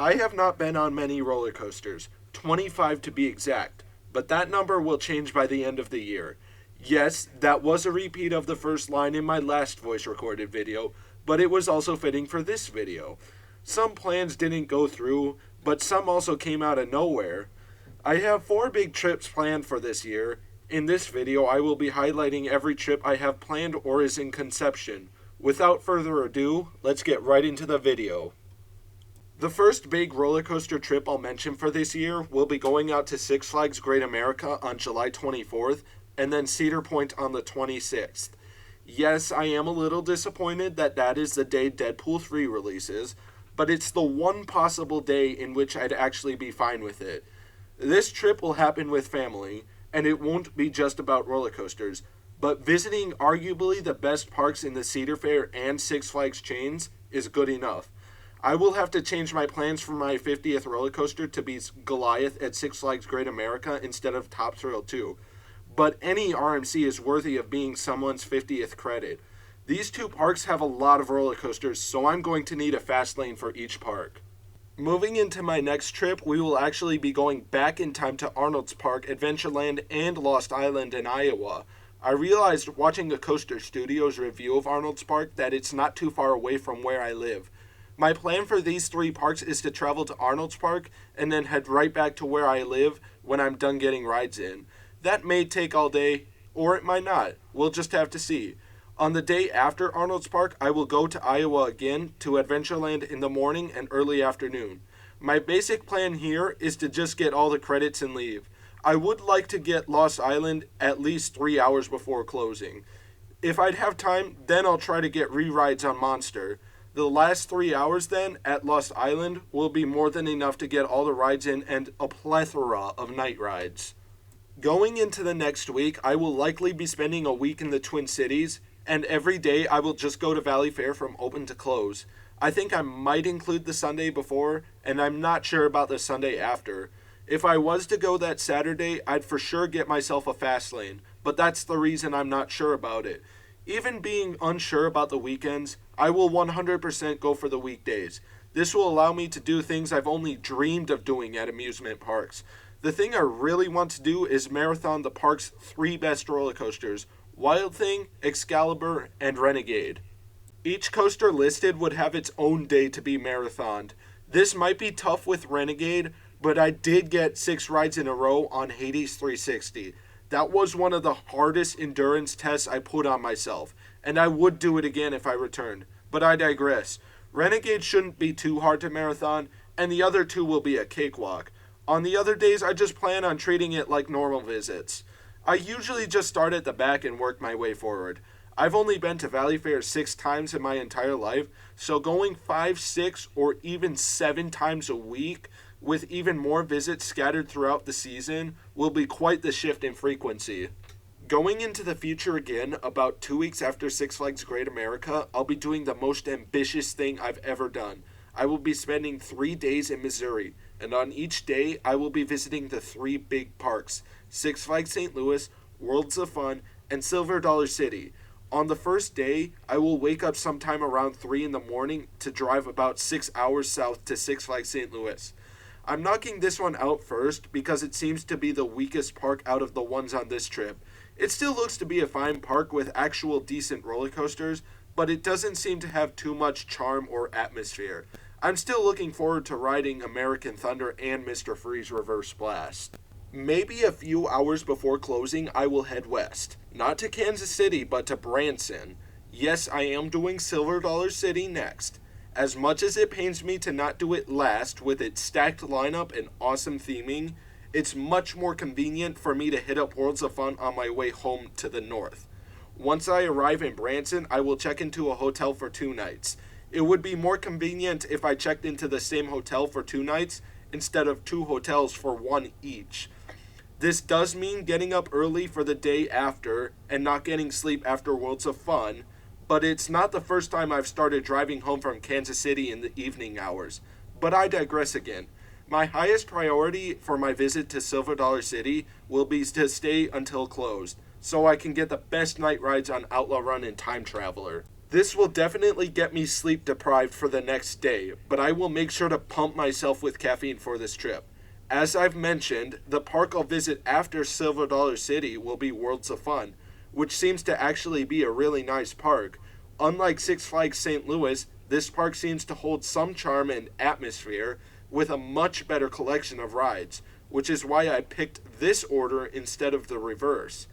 I have not been on many roller coasters, 25 to be exact, but that number will change by the end of the year. Yes, that was a repeat of the first line in my last voice recorded video, but it was also fitting for this video. Some plans didn't go through, but some also came out of nowhere. I have 4 big trips planned for this year. In this video, I will be highlighting every trip I have planned or is in conception. Without further ado, let's get right into the video. The first big roller coaster trip I'll mention for this year will be going out to Six Flags Great America on July 24th and then Cedar Point on the 26th. Yes, I am a little disappointed that that is the day Deadpool 3 releases, but it's the one possible day in which I'd actually be fine with it. This trip will happen with family, and it won't be just about roller coasters, but visiting arguably the best parks in the Cedar Fair and Six Flags chains is good enough. I will have to change my plans for my 50th roller coaster to be Goliath at Six Flags Great America instead of Top Thrill 2. But any RMC is worthy of being someone's 50th credit. These two parks have a lot of roller coasters, so I'm going to need a fast lane for each park. Moving into my next trip, we will actually be going back in time to Arnold's Park, Adventureland, and Lost Island in Iowa. I realized watching a Coaster Studios review of Arnold's Park that it's not too far away from where I live. My plan for these 3 parks is to travel to Arnold's Park and then head right back to where I live when I'm done getting rides in. That may take all day, or it might not. We'll just have to see. On the day after Arnold's Park, I will go to Iowa again to Adventureland in the morning and early afternoon. My basic plan here is to just get all the credits and leave. I would like to get Lost Island at least 3 hours before closing. If I'd have time, then I'll try to get re-rides on Monster. The last 3 hours then at Lost Island will be more than enough to get all the rides in and a plethora of night rides. Going into the next week, I will likely be spending a week in the Twin Cities, and every day I will just go to Valley Fair from open to close. I think I might include the Sunday before, and I'm not sure about the Sunday after. If I was to go that Saturday, I'd for sure get myself a fast lane, but that's the reason I'm not sure about it. Even being unsure about the weekends, I will 100% go for the weekdays. This will allow me to do things I've only dreamed of doing at amusement parks. The thing I really want to do is marathon the park's 3 best roller coasters, Wild Thing, Excalibur, and Renegade. Each coaster listed would have its own day to be marathoned. This might be tough with Renegade, but I did get 6 rides in a row on Hades 360. That was one of the hardest endurance tests I put on myself, and I would do it again if I returned. But I digress. Renegade shouldn't be too hard to marathon, and the other 2 will be a cakewalk. On the other days, I just plan on treating it like normal visits. I usually just start at the back and work my way forward. I've only been to Valley Fair 6 times in my entire life, so going 5, 6, or even 7 times a week with even more visits scattered throughout the season will be quite the shift in frequency. Going into the future again, about 2 weeks after Six Flags Great America, I'll be doing the most ambitious thing I've ever done. I will be spending 3 days in Missouri, and on each day I will be visiting the 3 big parks, Six Flags St. Louis, Worlds of Fun, and Silver Dollar City. On the first day, I will wake up sometime around 3 in the morning to drive about 6 hours south to Six Flags St. Louis. I'm knocking this one out first because it seems to be the weakest park out of the ones on this trip. It still looks to be a fine park with actual decent roller coasters, but it doesn't seem to have too much charm or atmosphere. I'm still looking forward to riding American Thunder and Mr. Freeze Reverse Blast. Maybe a few hours before closing, I will head west. Not to Kansas City, but to Branson. Yes, I am doing Silver Dollar City next. As much as it pains me to not do it last with its stacked lineup and awesome theming, it's much more convenient for me to hit up Worlds of Fun on my way home to the north. Once I arrive in Branson, I will check into a hotel for 2 nights. It would be more convenient if I checked into the same hotel for 2 nights instead of 2 hotels for 1 each. This does mean getting up early for the day after and not getting sleep after Worlds of Fun, but it's not the first time I've started driving home from Kansas City in the evening hours. But I digress again. My highest priority for my visit to Silver Dollar City will be to stay until closed, so I can get the best night rides on Outlaw Run and Time Traveler. This will definitely get me sleep deprived for the next day, but I will make sure to pump myself with caffeine for this trip. As I've mentioned, the park I'll visit after Silver Dollar City will be Worlds of Fun, which seems to actually be a really nice park. Unlike Six Flags St. Louis, this park seems to hold some charm and atmosphere with a much better collection of rides, which is why I picked this order instead of the reverse.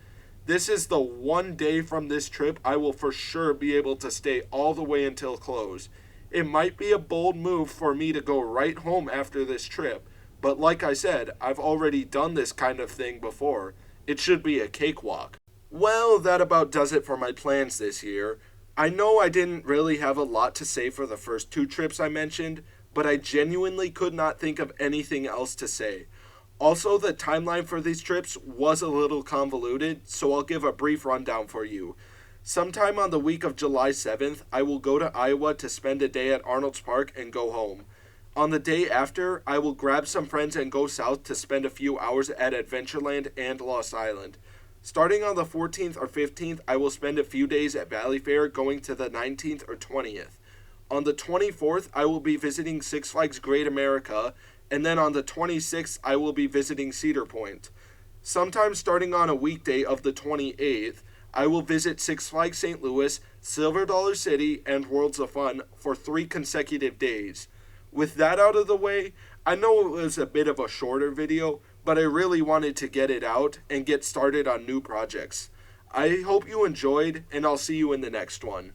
This is the one day from this trip I will for sure be able to stay all the way until close. It might be a bold move for me to go right home after this trip, but like I said, I've already done this kind of thing before. It should be a cakewalk. Well, that about does it for my plans this year. I know I didn't really have a lot to say for the first two trips I mentioned, but I genuinely could not think of anything else to say. Also, the timeline for these trips was a little convoluted, so I'll give a brief rundown for you. Sometime on the week of July 7th, I will go to Iowa to spend a day at Arnold's Park and go home. On the day after, I will grab some friends and go south to spend a few hours at Adventureland and Lost Island. Starting on the 14th or 15th, I will spend a few days at Valleyfair going to the 19th or 20th. On the 24th, I will be visiting Six Flags Great America, and then on the 26th, I will be visiting Cedar Point. Sometime starting on a weekday of the 28th, I will visit Six Flags St. Louis, Silver Dollar City, and Worlds of Fun for 3 consecutive days. With that out of the way, I know it was a bit of a shorter video, but I really wanted to get it out and get started on new projects. I hope you enjoyed, and I'll see you in the next one.